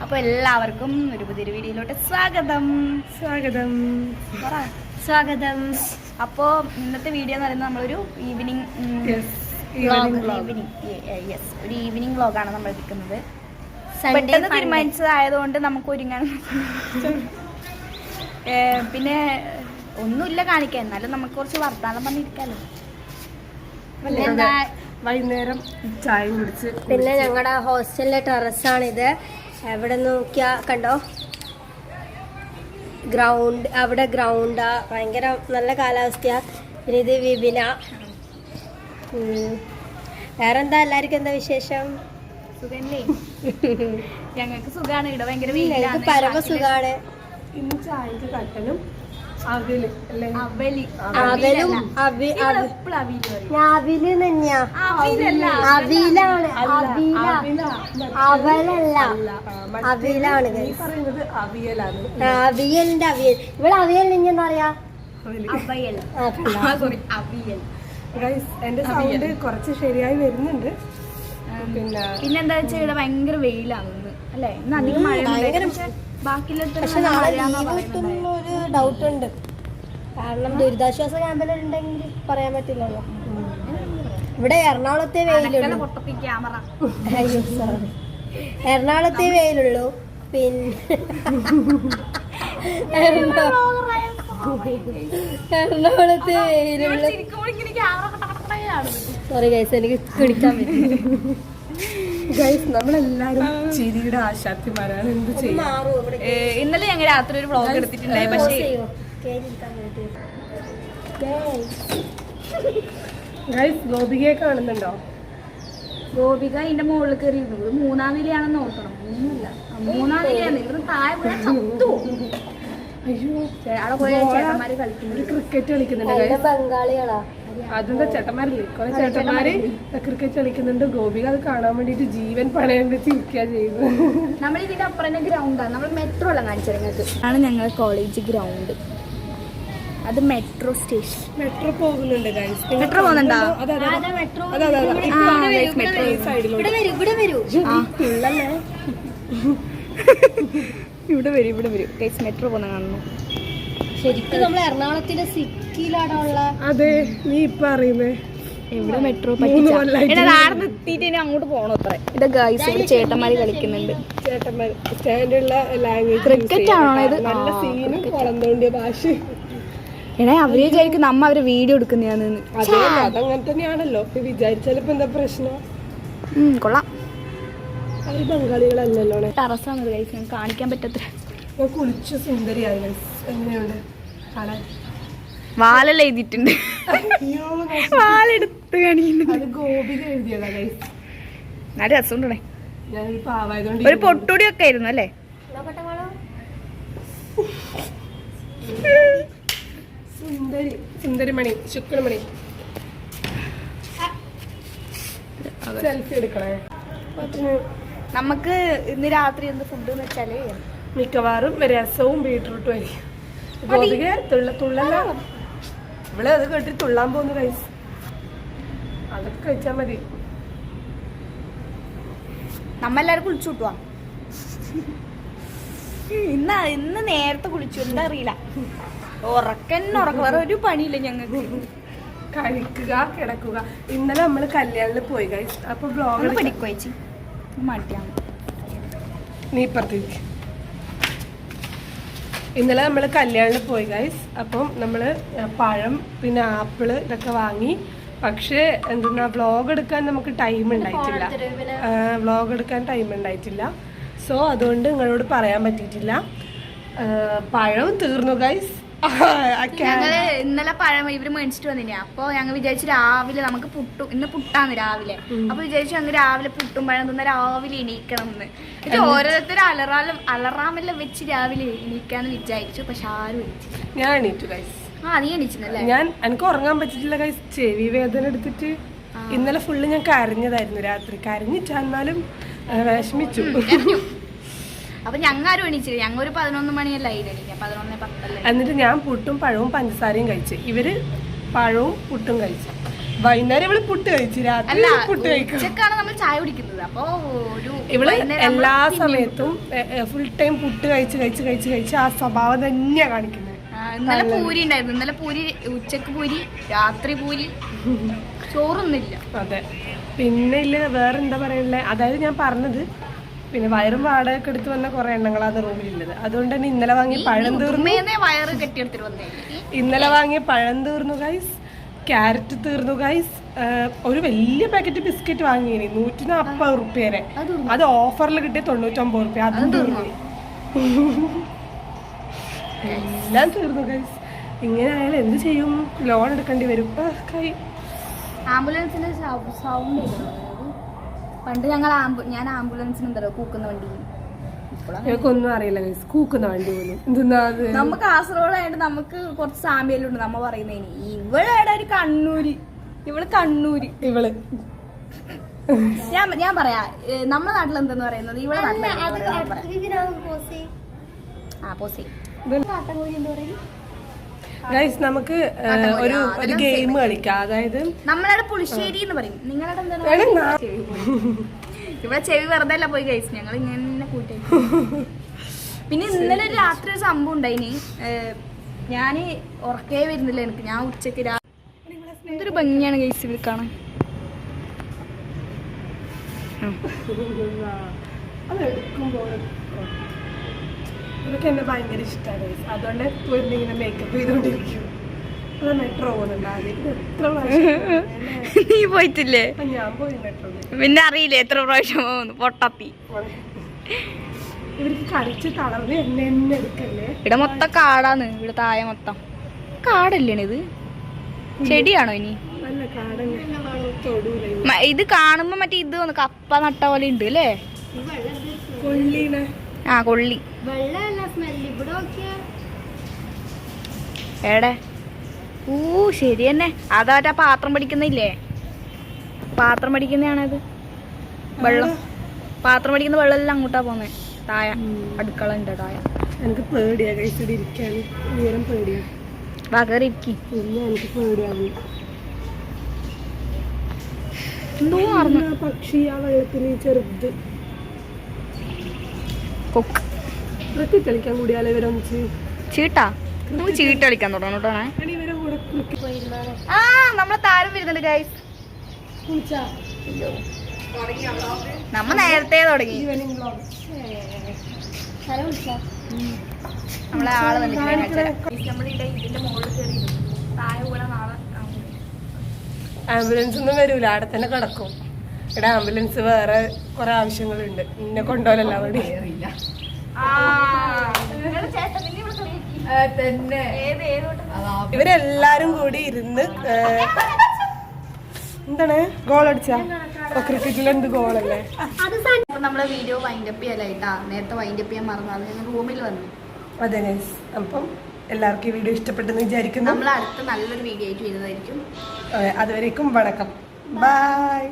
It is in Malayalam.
അപ്പോൾ എല്ലാവർക്കും ഒരു പുതിയൊരു വീഡിയോയിലോട്ട് സ്വാഗതം. അപ്പോൾ ഇന്നത്തെ വീഡിയോ എന്ന് പറയുന്നത് നമ്മളൊരു ഈവനിങ് വ്ളോഗാണ് നമ്മൾ എടുക്കുന്നത്. പെട്ടെന്ന് തീരുമാനിച്ചതായതുകൊണ്ട് നമുക്ക് ഒരുങ്ങാൻ പിന്നെ ഒന്നുമില്ല കാണിക്കാൻ, എന്നാലും നമുക്ക് കുറച്ച് വർത്താനം പറഞ്ഞിരിക്കാമല്ലോ. വൈകുന്നേരം ചായ കുടിച്ച് പിന്നെ ഞങ്ങളുടെ ഹോസ്റ്റലിലെ ടെറസാണിത്. എവിടെ നോക്കിയാ കണ്ടോ ഗ്രൗണ്ട്, അവിടെ ഗ്രൗണ്ടാ, ഭയങ്കര നല്ല കാലാവസ്ഥയാ. പിന്നെ ഇത് വിപിന. വേറെന്താ, എല്ലാവർക്കും എന്താ വിശേഷം? സുഖല്ലേ? ഞങ്ങൾക്ക് സുഖാണ്. ഇവിടെ ഭയങ്കര പരമ സുഖാണ്. ഇന്ന് ചായക്ക് കട്ടനും അവില് തന്നെയാ. അവിലാണ്, അവലല്ല, അവിലാണ്. അവിയലിന്റെ അവിയൽ. ഇവിടെ അവിയൽ എന്താ പറയാ? എന്റെ സൗണ്ട് കുറച്ച് ശരിയായി വരുന്നുണ്ട്. പിന്നെന്താ വെച്ചാൽ ഇവിടെ ഭയങ്കര വെയിലാണ് അല്ലേ? ഇന്ന് അധികം മഴ. പക്ഷെ നാളെ ലീവ് കിട്ടുന്നൊരു ഡൗട്ട് ഉണ്ട്. കാരണം ദുരിതാശ്വാസ ക്യാമ്പിലുണ്ടെങ്കിൽ പറയാൻ പറ്റില്ലല്ലോ. ഇവിടെ എറണാകുളത്തെ വെയിലുള്ളൂ. അയ്യോ സോറി, എറണാകുളത്തെ വെയിലുള്ളൂ. പിന്നെ എറണാകുളത്തെ വെയിലുള്ളൂ. സോറി ഗൈസ്, എനിക്ക് കുടിക്കാൻ പറ്റില്ല. നമ്മളെല്ലാരും ചിരിയുടെ ആശാത്തിമാരാണ്. എന്ത് ചെയ്യും? ഇന്നലെ ഞങ്ങൾ രാത്രി ഒരു വ്ളോഗ് എടുത്തിട്ടുണ്ടായി. പക്ഷേ ഗോപികയെ കാണുന്നുണ്ടോ? ഗോപിക ഇതിന്റെ മുകളിൽ കയറിയിരുന്നു. ഇത് 3-ാം നിലയാണെന്ന് ഓർക്കണം. മൂന്നാം നിലയാണ്. ഇവിടെ താഴെ ചത്തു. അയ്യോ, അവിടെ പോയ ചേട്ടന്മാര് കളിക്കുന്നു, ക്രിക്കറ്റ് കളിക്കുന്നുണ്ട്. ബംഗാളികളാ. അതെന്താ ചേട്ടന്മാരില്ലേ, കുറെ ചേട്ടന്മാര് ക്രിക്കറ്റ് കളിക്കുന്നുണ്ട്. ഗോപിക അത് കാണാൻ വേണ്ടിട്ട് ജീവൻ പണയം വെച്ച് ഇരിക്കുക ചെയ്യുന്നത്. നമ്മൾ ഇതിന്റെ അപ്പുറം ഗ്രൗണ്ടാണ്. നമ്മൾ മെട്രോ എല്ലാം കാണിച്ചത് നിങ്ങൾക്ക് ആണ്. ഞങ്ങളുടെ കോളേജ് ഗ്രൗണ്ട് അത് മെട്രോ സ്റ്റേഷൻ. മെട്രോ പോകുന്നുണ്ട്. മെട്രോ പോകുന്നുണ്ടോ? ഇവിടെ വരും ഗൈസ്. മെട്രോ പോകുന്ന കാണുന്നു. ശരിക്കും നമ്മൾ എറണാകുളത്തിന്റെ സിറ്റിയിലാണുള്ള. അതെ, നീ ഇപ്പൊ അറിയുന്നേ. ഇവിടെ മെട്രോ എത്തിയിട്ട് അങ്ങോട്ട് പോകണം അത്ര. ഇത് ഗൈസ്, ഇവിടെ ചേട്ടന്മാര് കളിക്കുന്നുണ്ട്. ചേട്ടന്മാർ സ്റ്റാൻഡുള്ള ലാംഗ്വേജ്. ക്രിക്കറ്റ് ആണോ ഇത്? നല്ല സീനും കുളന്തോണ്ടിയ ഭാഷ. എടാ, അവര് വിചാരിക്കും നമ്മ അവരെ വീഡിയോ എടുക്കുന്നതാന്ന്. അതെ, അതങ്ങനെ തന്നെയാണല്ലോ. വിചാരിച്ചാലിപ്പോ എന്താ പ്രശ്നം? കൊള്ളാം. അവര് ബംഗാളികളല്ലല്ലോ. ടെറസാണ് ഗൈസ്, കാണിക്കാൻ പറ്റത്ര. കുളിച്ച് സുന്ദരിയായി. എങ്ങനെയുണ്ട് കാണാൻ? വാലെല്ലാം എഴുതിയിട്ടുണ്ട്. വാലെടുത്ത് കാണിക്കുന്നു. അത് ഗോപിക എഴുതിയതാ ഗൈസ്. നല്ല രസമുണ്ടേ. ഞാനൊരു പാവായതുകൊണ്ട് ഒരു പൊട്ടുടി ഒക്കെ ആയിരുന്നു അല്ലേ? സുന്ദരിമണി, ശുക്രമണി. സെൽഫി എടുക്കണേ. നമുക്ക് ഇന്ന് രാത്രി എന്ത് ഫുഡ് എന്ന് വെച്ചാല് മിക്കവാറും രസവും ബീട്രൂട്ടും ആയിരിക്കും. ഗോപിക തുള്ളല്ല, ഇവിടെ അത് കേട്ടി തുള്ളാൻ പോകുന്നു ഗൈസ്. അതൊക്കെ കഴിച്ചാൽ മതി. നമ്മെല്ലാരും കുളിച്ചു കിട്ടുവാ. ഇന്ന് നേരത്തെ കുളിച്ചു. എന്താ അറിയില്ല, ഉറക്കം വേറെ ഒരു പണിയില്ല ഞങ്ങൾക്ക്. കഴിക്കുക, കിടക്കുക. ഇന്നലെ നമ്മള് കല്യാണിൽ പോയി ഗൈസ്. അപ്പൊ ബ്ലോഗ് പഠിക്കുവോ ചേച്ചി? മടിയാണ്. നീ ഇപ്പുറത്തേക്ക്. ഇന്നലെ നമ്മൾ കല്യാണിൽ പോയി ഗൈസ്. അപ്പം നമ്മൾ പഴം പിന്നെ ആപ്പിള് ഇതൊക്കെ വാങ്ങി. പക്ഷേ എന്തെന്നാ, വ്ളോഗ് എടുക്കാൻ നമുക്ക് ടൈം ഉണ്ടായിട്ടില്ല. സോ അതുകൊണ്ട് നിങ്ങളോട് പറയാൻ പറ്റിയിട്ടില്ല. പഴം തീർന്നു ഗൈസ്. ഞങ്ങള് ഇന്നലെ പഴം ഇവര് മേടിച്ചിട്ട് വന്നില്ല. അപ്പൊ ഞങ്ങൾ വിചാരിച്ചു രാവിലെ നമുക്ക് ഇന്ന് പുട്ടാന്ന് രാവിലെ. അപ്പൊ വിചാരിച്ചു ഞങ്ങൾ രാവിലെ പുട്ടും പഴം തിന്ന രാവിലെ എണീക്കണം എന്ന്. ഓരോരുത്തർ അലറാമെല്ലാം വെച്ച് രാവിലെ എണീക്കാന്ന് വിചാരിച്ചു. പക്ഷെ ആരും എണീച്ചില്ല. ഞാൻ എണീറ്റു ഗൈസ്. നീ എണീച്ചില്ലേ? എനിക്ക് ഉറങ്ങാൻ പറ്റിയിട്ടില്ല ഗൈസ്. ചെവി വേദന എടുത്തിട്ട് ഇന്നലെ ഫുള്ള് ഞാൻ കരഞ്ഞതായിരുന്നു രാത്രി. കരഞ്ഞിട്ടാലും വിഷമിച്ചു. അപ്പൊ ഞങ്ങാരും എണീച്ചില്ല. ഞങ്ങൾ ഒരു 11 മണിയല്ല എണീക്കാം. 11-10. എന്നിട്ട് ഞാൻ പുട്ടും പഴവും പഞ്ചസാരയും കഴിച്ചു. ഇവര് പഴവും പുട്ടും കഴിച്ചു. വൈകുന്നേരം ഇവള് പുട്ട് കഴിച്ചു, രാത്രി അല്ല പുട്ട് കഴിക്കും. ഉച്ചക്കാണ് നമ്മൾ ചായ കുടിക്കുന്നത്. അപ്പൊ ഒരു ഇവള് വൈകുന്നേരം എല്ലാ നമ്മള് സമയത്തും ഫുൾ ടൈം പുട്ട് കഴിച്ച് ആ സ്വഭാവം തന്നെയാ കാണിക്കുന്നത്. ഇന്നലെ പൂരി ഉണ്ടായിരുന്നു. ഇന്നലെ പൂരി, ഉച്ചക്ക് പൂരി, രാത്രി പൂരി, ചോറൊന്നുമില്ല. അതെ. പിന്നെ ഇല്ല വേറെ എന്താ പറയുള്ളത്, അതായത് ഞാൻ പറഞ്ഞത് പിന്നെ വയറും വാടകയൊക്കെ എടുത്ത് വന്ന കുറെ എണ്ണങ്ങളാണ് റൂമിലുള്ളത്. അതുകൊണ്ട് തന്നെ ഇന്നലെ വാങ്ങിയ പഴം തീർന്നു. വയറ് കെട്ടിയെടുത്തിട്ട് വന്നേ. ഇന്നലെ വാങ്ങിയ പഴം തീർന്നു ഗൈസ്, ക്യാരറ്റ് തീർന്നു ഗൈസ്. ഒരു വലിയ പാക്കറ്റ് ബിസ്ക്കറ്റ് വാങ്ങിയിനി 140 റുപ്യ. അത് ഓഫറിൽ കിട്ടിയ 99 റുപ്യ. അതും തീർന്നു. എല്ലാം തീർന്നു ഗൈസ്. ഇങ്ങനെ ആയാലും എന്ത് ചെയ്യും? ലോൺ എടുക്കേണ്ടി വരും. ആംബുലൻസിന്റെ സൗണ്ട് പണ്ട് ഞാൻ ആംബുലൻസിന് എന്താ കൂക്കുന്ന വണ്ടി. ഞങ്ങൾക്കൊന്നും അറിയില്ല ഗൈസ്, കൂക്കുന്ന വണ്ടി പോലും. എന്തെന്നാ അത്? നമുക്ക് കാസർഗോഡായിട്ട് നമുക്ക് കുറച്ച് സാമ്യല്ലുണ്ട് നമ്മ പറയുന്നതിന്. ഇവളേടെ ഒരു കണ്ണൂര്, കണ്ണൂര്. ഞാൻ പറയാ നമ്മുടെ നാട്ടിൽ എന്തെന്ന് പറയുന്നത്, ഇവിടെ ഗൈസ് നമുക്ക് ഒരു ഗെയിം കളിക്കാം. അതായത് നമ്മളവിടെ പുളിശ്ശേരി എന്ന് പറയും, നിങ്ങളുടെ എന്താണ്? ഇവിടെ ചെവി വെറുതെ അല്ല പോയി കഴിച്ചു, ഞങ്ങൾ ഇങ്ങനെ കൂട്ടി. പിന്നെ ഇന്നലെ രാത്രി ഒരു സംഭവം ഉണ്ടായിന്. ഞാന് ഉറക്കേ വരുന്നില്ല എനിക്ക്. ഞാൻ ഉച്ചക്ക് എന്തൊരു ഭംഗിയാണ് കഴിച്ച് ഇവിടെ കാണാൻ. ഇതൊക്കെ എന്നെ ഭയങ്കര ഇഷ്ടമാണ്. അതുകൊണ്ട് എപ്പോഴും ഇങ്ങനെ മേക്കപ്പ് ചെയ്തോണ്ടിരിക്കും. മെട്രോ പോകുന്നുണ്ട് ആദ്യം. എത്ര പ്രാവശ്യം നീ പോയിട്ടില്ലേ? ഞാൻ പോയി മെട്രോ. പിന്നെ അറിയില്ലേ എത്ര പ്രാവശ്യം പോകുന്നു പൊട്ടപ്പി. ഇവർക്ക് കളിച്ച് തളർന്ന് എന്നെ എടുക്കല്ലേ. ഇവിടെ മൊത്തം കാടാണ്. ഇവിടെ താഴെ മൊത്തം കാടല്ലേ ഇത്? ചെടിയാണോ ഇനി? നല്ല കാടന്നെ. ഇത് കാണുമ്പോ മറ്റേ ഇത് കപ്പ നട്ട പോലെ ഉണ്ട് അല്ലേ? കൊള്ളീനെ. ആ കൊള്ളി. എടെ ശരി തന്നെ. അതാ പാത്രം പഠിക്കുന്നില്ലേ? പാത്രം പഠിക്കുന്നതാണത്. വെള്ളം പാത്രം പഠിക്കുന്ന വെള്ളം എല്ലാം അങ്ങോട്ടാ പോന്നെ. തായ അടുക്കള ഉണ്ട് തായ. എനിക്ക് പേടിയാ കഴിച്ചിട്ട് ഇരിക്കാൻ. ഉയരം പേടിയാ. വകറിക്കി എനിക്ക് പേടിയാവും. എന്തോ ആർന്നു പക്ഷി ആ വെള്ളത്തിന് ചെറുത് കൊക്ക്. ക്രിക്കറ്റ് കളിക്കാൻ കൂടിയാലോ ഇവരൊന്നിച്ച്? ചീട്ടാ ചീട്ട് കളിക്കാൻ തുടങ്ങണം കേട്ടോ. ഇവരെ കൂടെ ആ നമ്മളെ താരം വരുന്നുണ്ട് ഗൈസ്. നമ്മ നേരത്തെ തുടങ്ങി. നമ്മളെ ആള് ഇതിന്റെ മുകളിൽ കയറി താഴെ കൂടെ നാളെ ആംബുലൻസ് ഒന്നും വരൂല, അവിടെ തന്നെ കിടക്കും. ഇവിടെ ആംബുലൻസ് വേറെ കുറെ ആവശ്യങ്ങളുണ്ട്. ഇന്നെ കൊണ്ടുപോലല്ല അവിടെ. ഇവരെല്ലാരും കൂടി ഇരുന്ന് എന്താണ് ഗോൾ അടിച്ചാ? ക്രിക്കറ്റിൽ എന്ത് ഗോളല്ലേ? നമ്മളെ വീഡിയോ വൈൻഡപ്പ് ചെയ്യലായിട്ടാ. നേരത്തെ വൈൻഡപ്പ് ചെയ്യാൻ മറന്നു, റൂമിൽ വന്നു. അതെ ഗൈസ്, അപ്പം എല്ലാവർക്കും ഈ വീഡിയോ ഇഷ്ടപ്പെട്ടെന്ന് വിചാരിക്കുന്നു. നമ്മൾ അടുത്ത നല്ലൊരു വീഡിയോ ആയിട്ട് വരുന്നതായിരിക്കും. അതുവരേക്കും വണക്കം. ബൈ.